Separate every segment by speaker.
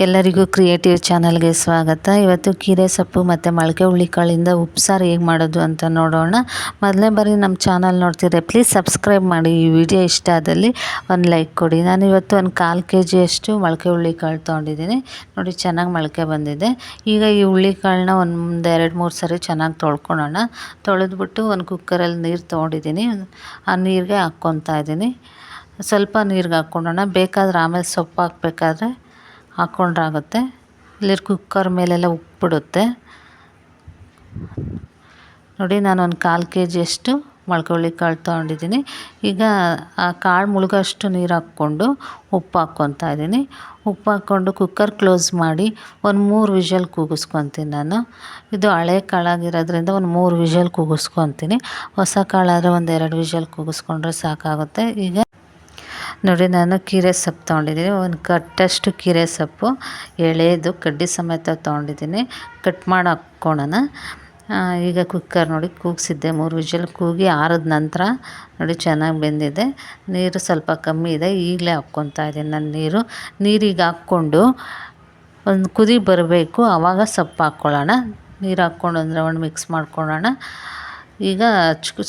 Speaker 1: ಎಲ್ಲರಿಗೂ ಕ್ರಿಯೇಟಿವ್ ಚಾನಲ್ಗೆ ಸ್ವಾಗತ. ಇವತ್ತು ಕೀರೆ ಸೊಪ್ಪು ಮತ್ತು ಮೊಳಕೆ ಹುರುಳಿಕಾಳಿಂದ ಉಪ್ಸಾರು ಹೇಗೆ ಮಾಡೋದು ಅಂತ ನೋಡೋಣ. ಮೊದಲನೇ ಬಾರಿ ನಮ್ಮ ಚಾನಲ್ ನೋಡ್ತಿದ್ರೆ ಪ್ಲೀಸ್ ಸಬ್ಸ್ಕ್ರೈಬ್ ಮಾಡಿ. ಈ ವಿಡಿಯೋ ಇಷ್ಟ ಆದಲ್ಲಿ ಒಂದು ಲೈಕ್ ಕೊಡಿ. ನಾನಿವತ್ತು ಒಂದು 1/4 kg ಅಷ್ಟು ಮೊಳಕೆ ಹುರುಳಿಕಾಳು ತೊಗೊಂಡಿದ್ದೀನಿ. ನೋಡಿ, ಚೆನ್ನಾಗಿ ಮೊಳಕೆ ಬಂದಿದೆ. ಈಗ ಈ ಹುರುಳಿಕಾಳನ್ನ ಒಂದು 2-3 ಸರಿ ಚೆನ್ನಾಗಿ ತೊಳ್ಕೊಳ್ಳೋಣ. ತೊಳೆದ್ಬಿಟ್ಟು ಒಂದು ಕುಕ್ಕರಲ್ಲಿ ನೀರು ತೊಗೊಂಡಿದ್ದೀನಿ. ಆ ನೀರಿಗೆ ಹಾಕ್ಕೊತಾ ಇದ್ದೀನಿ. ಸ್ವಲ್ಪ ನೀರಿಗೆ ಹಾಕ್ಕೊಳ್ಳೋಣ. ಬೇಕಾದ್ರೆ ಆಮೇಲೆ ಸೊಪ್ಪು ಹಾಕಬೇಕಾದ್ರೆ ಹಾಕ್ಕೊಂಡ್ರಾಗುತ್ತೆ. ಇಲ್ಲಿ ಕುಕ್ಕರ್ ಮೇಲೆಲ್ಲ ಉಪ್ಪಿಬಿಡುತ್ತೆ. ನೋಡಿ, ನಾನು ಒಂದು 1/4 kg ಅಷ್ಟು ಮೊಳಕೆ ಹುರುಳಿಕಾಳು ತೊಗೊಂಡಿದ್ದೀನಿ. ಈಗ ಆ ಕಾಳು ಮುಳುಗೋಷ್ಟು ನೀರು ಹಾಕ್ಕೊಂಡು ಉಪ್ಪು ಹಾಕ್ಕೊತಾ ಇದ್ದೀನಿ. ಉಪ್ಪು ಹಾಕ್ಕೊಂಡು ಕುಕ್ಕರ್ ಕ್ಲೋಸ್ ಮಾಡಿ ಒಂದು 3 ವಿಷಲ್ ಕೂಗಿಸ್ಕೊತೀನಿ ನಾನು. ಇದು ಹಳೆ ಕಾಳಾಗಿರೋದ್ರಿಂದ ಒಂದು 3 ವಿಷಲ್ ಕೂಗಿಸ್ಕೊತೀನಿ. ಹೊಸ ಕಾಳಾದರೆ ಒಂದು 2 ವಿಷಲ್ ಕೂಗಿಸ್ಕೊಂಡ್ರೆ ಸಾಕಾಗುತ್ತೆ. ಈಗ ನೋಡಿ, ನಾನು ಕೀರೆ ಸೊಪ್ಪು ತೊಗೊಂಡಿದ್ದೀನಿ. ಒಂದು ಕಟ್ಟಷ್ಟು ಕೀರೆ ಸೊಪ್ಪು ಎಳೆದು ಕಡ್ಡಿ ಸಮೇತ ತೊಗೊಂಡಿದ್ದೀನಿ. ಕಟ್ ಮಾಡಿ ಹಾಕ್ಕೊಳ್ಳೋಣ. ಈಗ ಕುಕ್ಕರ್ ನೋಡಿ ಕೂಗಿಸಿದ್ದೆ. 3 ವಿಷಲ್ ಕೂಗಿ ಆರಿದ ನಂತರ ನೋಡಿ ಚೆನ್ನಾಗಿ ಬೆಂದಿದೆ. ನೀರು ಸ್ವಲ್ಪ ಕಮ್ಮಿ ಇದೆ. ಈಗಲೇ ಹಾಕ್ಕೊತಾ ಇದ್ದೀನಿ ನಾನು ನೀರಿಗೆ ಹಾಕ್ಕೊಂಡು ಒಂದು ಕುದಿ ಬರಬೇಕು. ಆವಾಗ ಸೊಪ್ಪು ಹಾಕ್ಕೊಳ್ಳೋಣ. ನೀರು ಹಾಕ್ಕೊಂಡು ಒಂದು ರೌಂಡ್ ಮಿಕ್ಸ್ ಮಾಡ್ಕೊಳ್ಳೋಣ. ಈಗ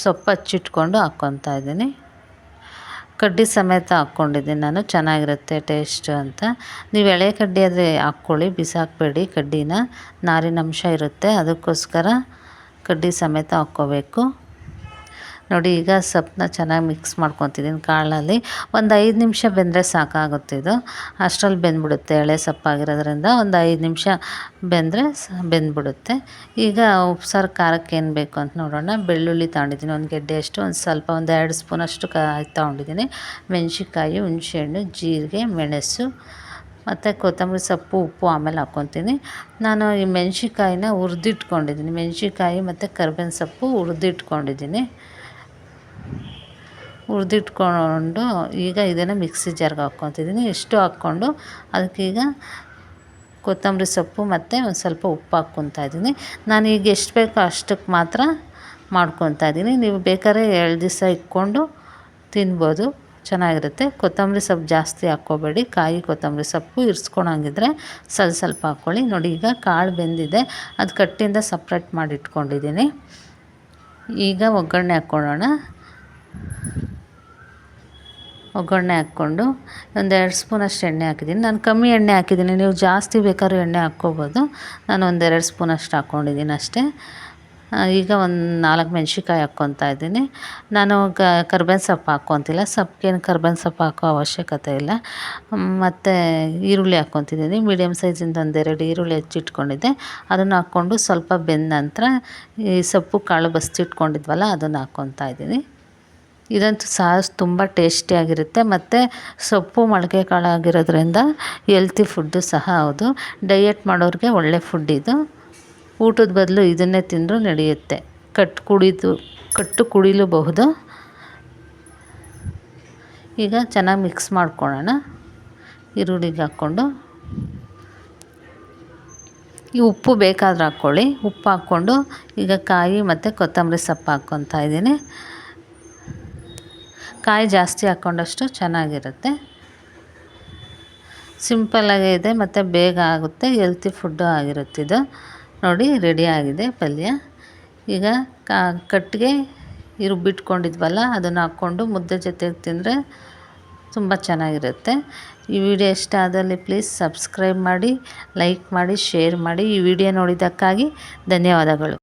Speaker 1: ಸೊಪ್ಪು ಹಚ್ಚಿಟ್ಕೊಂಡು ಹಾಕ್ಕೊತಾ ಇದ್ದೀನಿ. ಕಡ್ಡಿ ಸಮೇತ ಹಾಕ್ಕೊಂಡಿದ್ದೀನಿ ನಾನು, ಚೆನ್ನಾಗಿರುತ್ತೆ ಟೇಸ್ಟು ಅಂತ. ನೀವು ಎಳೆ ಕಡ್ಡಿ ಆದರೆ ಹಾಕ್ಕೊಳ್ಳಿ, ಬಿಸಾಕಬೇಡಿ ಕಡ್ಡಿನ, ನಾರಿನಂಶ ಇರುತ್ತೆ. ಅದಕ್ಕೋಸ್ಕರ ಕಡ್ಡಿ ಸಮೇತ ಹಾಕ್ಕೋಬೇಕು. ನೋಡಿ, ಈಗ ಸೊಪ್ಪನ್ನ ಚೆನ್ನಾಗಿ ಮಿಕ್ಸ್ ಮಾಡ್ಕೊತಿದ್ದೀನಿ ಕಾಳಲ್ಲಿ. ಒಂದು 5 ನಿಮಿಷ ಬೆಂದರೆ ಸಾಕಾಗುತ್ತೆ. ಇದು ಅಷ್ಟರಲ್ಲಿ ಬೆಂದ್ಬಿಡುತ್ತೆ. ಎಳೆ ಸೊಪ್ಪಾಗಿರೋದ್ರಿಂದ ಒಂದು 5 ನಿಮಿಷ ಬೆಂದರೆ ಬೆಂದ್ಬಿಡುತ್ತೆ. ಈಗ ಉಪ್ಸಾರು ಖಾರಕ್ಕೆ ಏನು ಬೇಕು ಅಂತ ನೋಡೋಣ. ಬೆಳ್ಳುಳ್ಳಿ ತೊಗೊಂಡಿದ್ದೀನಿ, ಒಂದು ಗೆಡ್ಡೆಯಷ್ಟು, ಒಂದು 2 ಸ್ಪೂನಷ್ಟು ತೊಗೊಂಡಿದ್ದೀನಿ. ಮೆಣಸಿನ್ಕಾಯಿ, ಹುಣಸೆಹಣ್ಣು, ಜೀರಿಗೆ, ಮೆಣಸು ಮತ್ತು ಕೊತ್ತಂಬರಿ ಸೊಪ್ಪು, ಉಪ್ಪು ಆಮೇಲೆ ಹಾಕ್ಕೊತೀನಿ. ನಾನು ಈ ಮೆಣಸಿನ್ಕಾಯಿನ ಹುರಿದಿಟ್ಕೊಂಡಿದ್ದೀನಿ. ಮೆಣಸಿನ್ಕಾಯಿ ಮತ್ತು ಕರ್ಬೇವಿನ ಸೊಪ್ಪು ಹುರಿದಿಟ್ಕೊಂಡಿದ್ದೀನಿ. ಹುರಿದಿಟ್ಕೊಂಡು ಈಗ ಇದನ್ನು ಮಿಕ್ಸಿ ಜಾರ್ಗೆ ಹಾಕ್ಕೊತಿದ್ದೀನಿ. ಇಷ್ಟು ಹಾಕ್ಕೊಂಡು ಅದಕ್ಕೀಗ ಕೊತ್ತಂಬರಿ ಸೊಪ್ಪು ಮತ್ತು ಒಂದು ಸ್ವಲ್ಪ ಉಪ್ಪು ಹಾಕ್ಕೊತಾ ಇದ್ದೀನಿ. ನಾನು ಈಗ ಎಷ್ಟು ಬೇಕೋ ಅಷ್ಟಕ್ಕೆ ಮಾತ್ರ ಮಾಡ್ಕೊತಾ ಇದ್ದೀನಿ. ನೀವು ಬೇಕಾದ್ರೆ 2 ದಿವಸ ಇಟ್ಕೊಂಡು ತಿನ್ಬೋದು, ಚೆನ್ನಾಗಿರುತ್ತೆ. ಕೊತ್ತಂಬರಿ ಸೊಪ್ಪು ಜಾಸ್ತಿ ಹಾಕ್ಕೋಬೇಡಿ. ಕಾಯಿ ಕೊತ್ತಂಬರಿ ಸೊಪ್ಪು ಇರಿಸ್ಕೊಳಂಗಿದ್ರೆ ಸ್ವಲ್ಪ ಹಾಕ್ಕೊಳ್ಳಿ. ನೋಡಿ, ಈಗ ಕಾಳು ಬೆಂದಿದೆ. ಅದು ಕಟ್ಟಿಂದ ಸಪ್ರೇಟ್ ಮಾಡಿ ಇಟ್ಕೊಂಡಿದ್ದೀನಿ. ಈಗ ಒಗ್ಗರಣೆ ಹಾಕ್ಕೊಳ್ಳೋಣ. ಒಗ್ಗರಣೆ ಹಾಕ್ಕೊಂಡು ಒಂದು 2 ಸ್ಪೂನಷ್ಟು ಎಣ್ಣೆ ಹಾಕಿದ್ದೀನಿ. ನಾನು ಕಮ್ಮಿ ಎಣ್ಣೆ ಹಾಕಿದ್ದೀನಿ, ನೀವು ಜಾಸ್ತಿ ಬೇಕಾದ್ರೂ ಎಣ್ಣೆ ಹಾಕ್ಕೋಬೋದು. ನಾನು ಒಂದು 2 ಸ್ಪೂನಷ್ಟು ಹಾಕ್ಕೊಂಡಿದ್ದೀನಿ ಅಷ್ಟೇ. ಈಗ ಒಂದು 4 ಮೆಣಸಿನ್ಕಾಯಿ ಹಾಕ್ಕೊತಾ ಇದ್ದೀನಿ. ನಾನು ಕರ್ಬೇವಿನ ಸೊಪ್ಪು ಹಾಕ್ಕೊತಿಲ್ಲ. ಸೊಪ್ಪಿಗೇನು ಕರ್ಬೇವಿನ ಸೊಪ್ಪು ಹಾಕೋ ಅವಶ್ಯಕತೆ ಇಲ್ಲ. ಮತ್ತು ಈರುಳ್ಳಿ ಹಾಕ್ಕೊತಿದ್ದೀನಿ. ಮೀಡಿಯಮ್ ಸೈಜಿಂದ ಒಂದು 2 ಈರುಳ್ಳಿ ಹೆಚ್ಚಿಟ್ಕೊಂಡಿದ್ದೆ. ಅದನ್ನು ಹಾಕ್ಕೊಂಡು ಸ್ವಲ್ಪ ಬೆಂದ ನಂತರ ಈ ಸೊಪ್ಪು ಕಾಳು ಬಸಿಟ್ಟಿಟ್ಕೊಂಡಿದ್ವಲ್ಲ ಅದನ್ನು ಹಾಕ್ಕೊತಾ ಇದ್ದೀನಿ. ಇದಂತೂ ಸಾಸ್ ತುಂಬ ಟೇಸ್ಟಿಯಾಗಿರುತ್ತೆ. ಮತ್ತು ಸೊಪ್ಪು ಮೊಳಕೆ ಕಾಳು ಆಗಿರೋದ್ರಿಂದ ಹೆಲ್ತಿ ಫುಡ್ಡು ಸಹ ಹೌದು. ಡಯಟ್ ಮಾಡೋರಿಗೆ ಒಳ್ಳೆ ಫುಡ್ ಇದು. ಊಟದ ಬದಲು ಇದನ್ನೇ ತಿಂದರೂ ನಡೆಯುತ್ತೆ. ಕಟ್ಟು ಕುಡಿಲೂಬಹುದು. ಈಗ ಚೆನ್ನಾಗಿ ಮಿಕ್ಸ್ ಮಾಡ್ಕೊಳ್ಳೋಣ. ಈರುಳ್ಳಿಗೆ ಹಾಕ್ಕೊಂಡು ಈ ಉಪ್ಪು ಬೇಕಾದ್ರೆ ಹಾಕ್ಕೊಳ್ಳಿ. ಉಪ್ಪು ಹಾಕ್ಕೊಂಡು ಈಗ ಕಾಯಿ ಮತ್ತು ಕೊತ್ತಂಬರಿ ಸೊಪ್ಪು ಹಾಕ್ಕೊತಾ ಇದ್ದೀನಿ. ಕಾಯಿ ಜಾಸ್ತಿ ಹಾಕ್ಕೊಂಡಷ್ಟು ಚೆನ್ನಾಗಿರುತ್ತೆ. ಸಿಂಪಲ್ಲಾಗೇ ಇದೆ ಮತ್ತು ಬೇಗ ಆಗುತ್ತೆ. ಹೆಲ್ತಿ ಫುಡ್ಡು ಆಗಿರುತ್ತೆ ಇದು. ನೋಡಿ, ರೆಡಿ ಆಗಿದೆ ಪಲ್ಯ. ಈಗ ಕಟ್ಟಿಗೆ ರುಬ್ಬಿಟ್ಕೊಂಡಿದ್ವಲ್ಲ ಅದನ್ನು ಹಾಕ್ಕೊಂಡು ಮುದ್ದೆ ಜೊತೆಗೆ ತಿಂದರೆ ತುಂಬ ಚೆನ್ನಾಗಿರುತ್ತೆ. ಈ ವಿಡಿಯೋ ಇಷ್ಟ ಆದಲ್ಲಿ ಪ್ಲೀಸ್ ಸಬ್ಸ್ಕ್ರೈಬ್ ಮಾಡಿ, ಲೈಕ್ ಮಾಡಿ, ಶೇರ್ ಮಾಡಿ. ಈ ವಿಡಿಯೋ ನೋಡಿದ್ದಕ್ಕಾಗಿ ಧನ್ಯವಾದಗಳು.